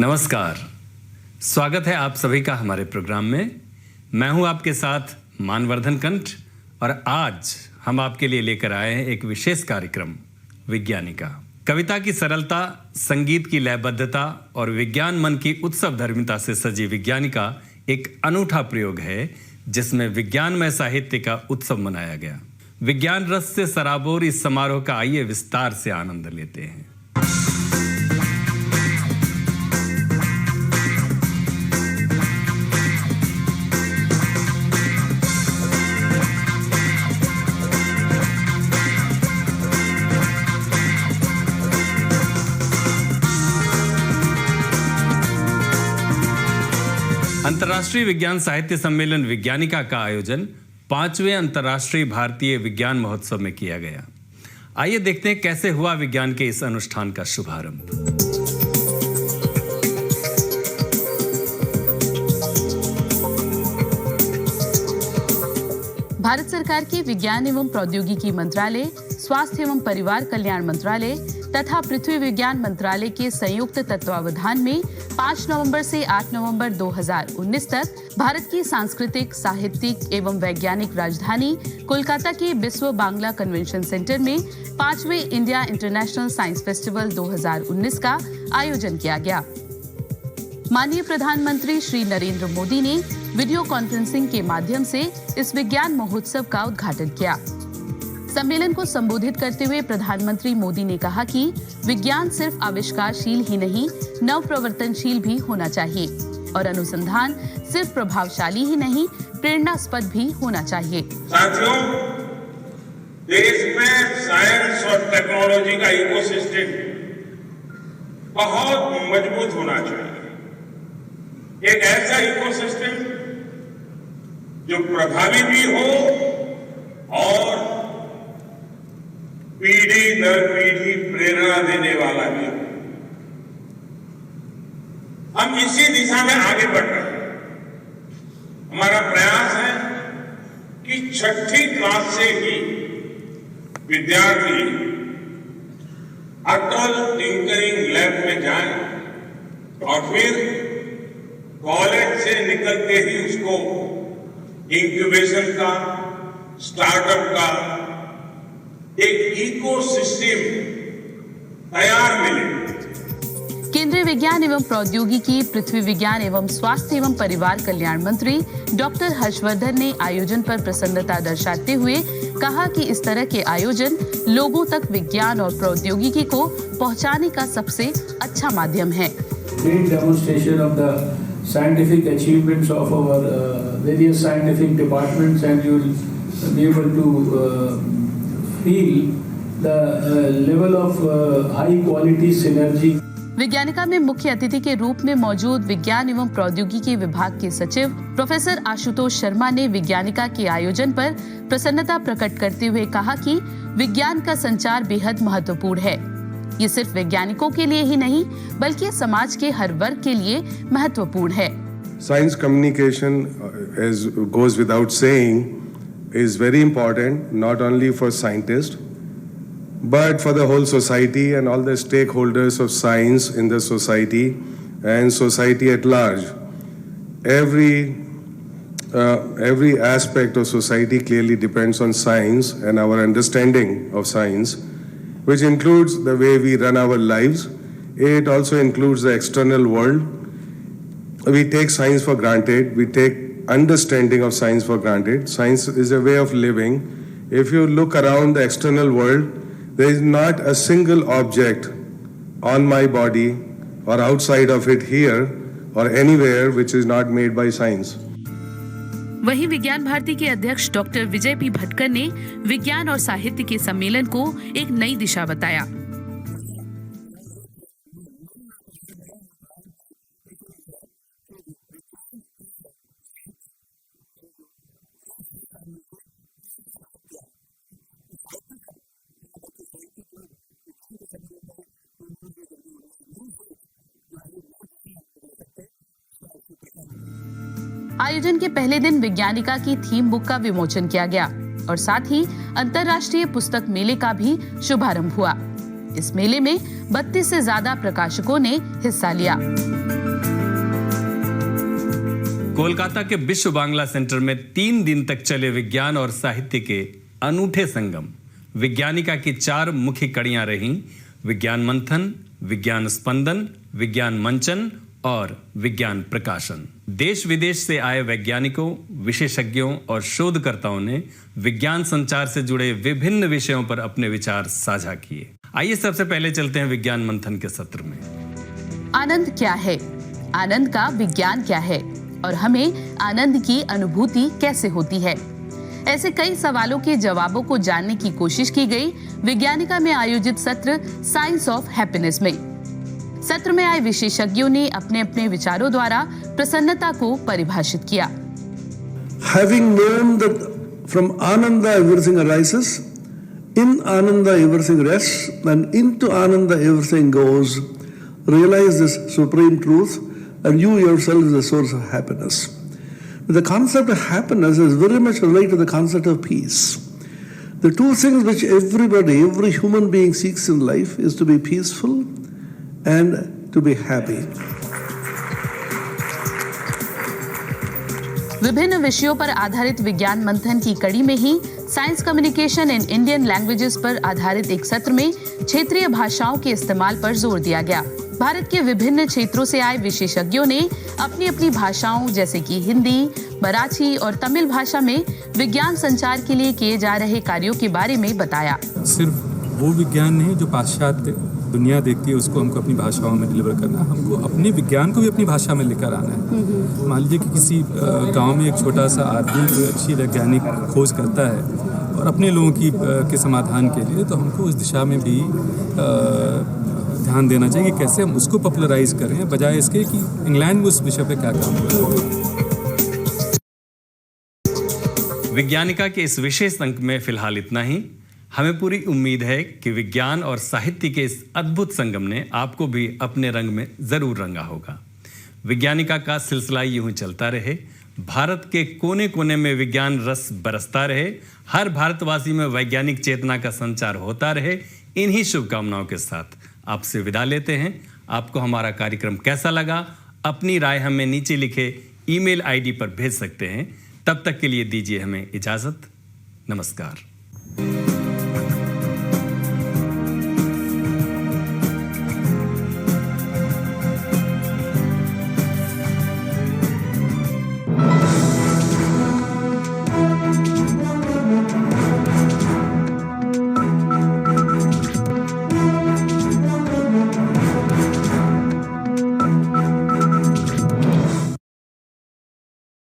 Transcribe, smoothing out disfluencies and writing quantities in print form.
नमस्कार, स्वागत है आप सभी का हमारे प्रोग्राम में। मैं हूं आपके साथ मानवर्धन कंठ और आज हम आपके लिए लेकर आए हैं एक विशेष कार्यक्रम विज्ञानिका। कविता की सरलता, संगीत की लयबद्धता और विज्ञान मन की उत्सव धर्मिता से सजी विज्ञानिका एक अनूठा प्रयोग है जिसमें विज्ञानमय साहित्य का उत्सव मनाया गया। विज्ञान रस से सराबोर इस समारोह का आइए विस्तार से आनंद लेते हैं। अंतर्राष्ट्रीय विज्ञान साहित्य सम्मेलन विज्ञानिका का आयोजन 5वें अंतर्राष्ट्रीय भारतीय विज्ञान महोत्सव में किया गया। आइए देखते हैं कैसे हुआ विज्ञान के इस अनुष्ठान का शुभारंभ। भारत सरकार के विज्ञान एवं प्रौद्योगिकी मंत्रालय, स्वास्थ्य एवं परिवार कल्याण मंत्रालय तथा पृथ्वी विज्ञान मंत्रालय के संयुक्त तत्वावधान में 5 नवंबर से 8 नवंबर 2019 तक भारत की सांस्कृतिक, साहित्यिक एवं वैज्ञानिक राजधानी कोलकाता के बिस्व बांग्ला कन्वेंशन सेंटर में 5वें इंडिया इंटरनेशनल साइंस फेस्टिवल 2019 का आयोजन किया गया। माननीय प्रधानमंत्री श्री नरेंद्र मोदी ने वीडियो कॉन्फ्रेंसिंग के माध्यम से इस विज्ञान महोत्सव का उद्घाटन किया। सम्मेलन को संबोधित करते हुए प्रधानमंत्री मोदी ने कहा कि विज्ञान सिर्फ आविष्कारशील ही नहीं, नवप्रवर्तनशील भी होना चाहिए और अनुसंधान सिर्फ प्रभावशाली ही नहीं, प्रेरणास्पद भी होना चाहिए। साथियों, देश में साइंस और टेक्नोलॉजी का इकोसिस्टम बहुत मजबूत होना चाहिए। एक ऐसा इकोसिस्टम जो प्रभावी भी हो और पीढ़ी दर पीढ़ी प्रेरणा देने वाला भी हो। हम इसी दिशा में आगे बढ़ रहे हैं। हमारा प्रयास है कि 6ठी क्लास से ही विद्यार्थी अटल टिंकरिंग लैब में जाएं और फिर कॉलेज से निकलते ही उसको इंक्यूबेशन का, स्टार्टअप का एक इकोसिस्टम तैयार मिले। केंद्रीय विज्ञान एवं प्रौद्योगिकी, पृथ्वी विज्ञान एवं स्वास्थ्य एवं परिवार कल्याण मंत्री डॉक्टर हर्षवर्धन ने आयोजन पर प्रसन्नता दर्शाते हुए कहा कि इस तरह के आयोजन लोगों तक विज्ञान और प्रौद्योगिकी को पहुंचाने का सबसे अच्छा माध्यम है। Scientific achievements of our various scientific departments, and you will be able to feel the level of high quality synergy. विज्ञानिका में मुख्य अतिथि के रूप में मौजूद विज्ञान एवं प्रौद्योगिकी विभाग के सचिव प्रोफेसर आशुतोष शर्मा ने विज्ञानिका के आयोजन पर प्रसन्नता प्रकट करते हुए कहा कि विज्ञान का संचार बेहद महत्वपूर्ण है। ये सिर्फ वैज्ञानिकों के लिए ही नहीं बल्कि समाज के हर वर्ग के लिए महत्वपूर्ण है। Science communication, as goes without saying, is very important not only for scientists but for the whole society and all the stakeholders of science in the society and society at large. Every aspect of society clearly depends on science and our understanding of science, which includes the way we run our lives. It also includes the external world. We take science for granted. We take understanding of science for granted. Science is a way of living. If you look around the external world, there is not a single object on my body or outside of it here or anywhere which is not made by science. वहीं विज्ञान भारती के अध्यक्ष doctor विजय P Bhatkar ने विज्ञान और साहित्य के सम्मेलन को एक नई दिशा बताया। आयोजन के पहले दिन विज्ञानिका की थीम बुक का विमोचन किया गया और साथ ही अंतर्राष्ट्रीय पुस्तक मेले का भी शुभारंभ हुआ। इस मेले में 32 से ज्यादा प्रकाशकों ने हिस्सा लिया। कोलकाता के विश्व बांग्ला सेंटर में 3 दिन तक चले विज्ञान और साहित्य के अनूठे संगम विज्ञानिका की 4 मुख्य कड़ियां रहीं: विज्ञान मंथन, विज्ञान स्पंदन, विज्ञान मंचन और विज्ञान प्रकाशन। देश विदेश से आए वैज्ञानिकों, विशेषज्ञों और शोधकर्ताओं ने विज्ञान संचार से जुड़े विभिन्न विषयों पर अपने विचार साझा किए। आइए सबसे पहले चलते हैं विज्ञान मंथन के सत्र में। आनंद क्या है? आनंद का विज्ञान क्या है और हमें आनंद की अनुभूति कैसे होती है? ऐसे कई सवालों के जवाबों को जानने की कोशिश की गई विज्ञानिका में आयोजित सत्र साइंस ऑफ हैप्पीनेस में। सत्र में आए विशेषज्ञों ने अपने अपने विचारों द्वारा प्रसन्नता को परिभाषित किया। Having known that from Ananda everything arises, in Ananda everything rests, and into Ananda everything goes, realize this supreme truth, and you yourself is the source of happiness. The concept of happiness is very much related to the concept of peace. The two things which every human being seeks in life is to be peaceful and to be happy. विभिन्न विषयों पर आधारित विज्ञान मंथन की कड़ी में ही science communication in Indian languages पर आधारित एक सत्र में क्षेत्रीय भाषाओं के इस्तेमाल पर जोर दिया गया। भारत के विभिन्न क्षेत्रों से आए विशेषज्ञों ने अपनी अपनी भाषाओं जैसे कि हिंदी, मराठी और तमिल भाषा में विज्ञान संचार के लिए किए जा रहे कार्यों के बारे में बताया। सिर्फ वो विज्ञान नहीं जो पाश्चात्य दुनिया देखती है उसको हमको अपनी भाषाओं में डिलीवर करना है, हमको अपने विज्ञान को भी अपनी भाषा में लेकर आना है। मान लीजिए कि किसी गांव में एक छोटा सा आदमी कोई अच्छी वैज्ञानिक खोज करता है और अपने लोगों के समाधान के लिए, तो हमको उस दिशा में भी ध्यान देना चाहिए कि कैसे हम उसको पॉपुलराइज करें, बजाय इसके कि इंग्लैंड में उस विषय पे क्या काम करें। विज्ञानिका के इस विशेष अंक में फिलहाल इतना ही। हमें पूरी उम्मीद है कि विज्ञान और साहित्य के इस अद्भुत संगम ने आपको भी अपने रंग में जरूर रंगा होगा। विज्ञानिका का सिलसिला यूं ही चलता रहे, भारत के कोने कोने में विज्ञान रस बरसता रहे, हर भारतवासी में वैज्ञानिक चेतना का संचार होता रहे। इन्हीं शुभकामनाओं के साथ आपसे विदा लेते हैं। आपको हमारा कार्यक्रम कैसा लगा? अपनी राय हमें नीचे लिखे ईमेल आईडी पर भेज सकते हैं। तब तक के लिए दीजिए हमें इजाजत। नमस्कार।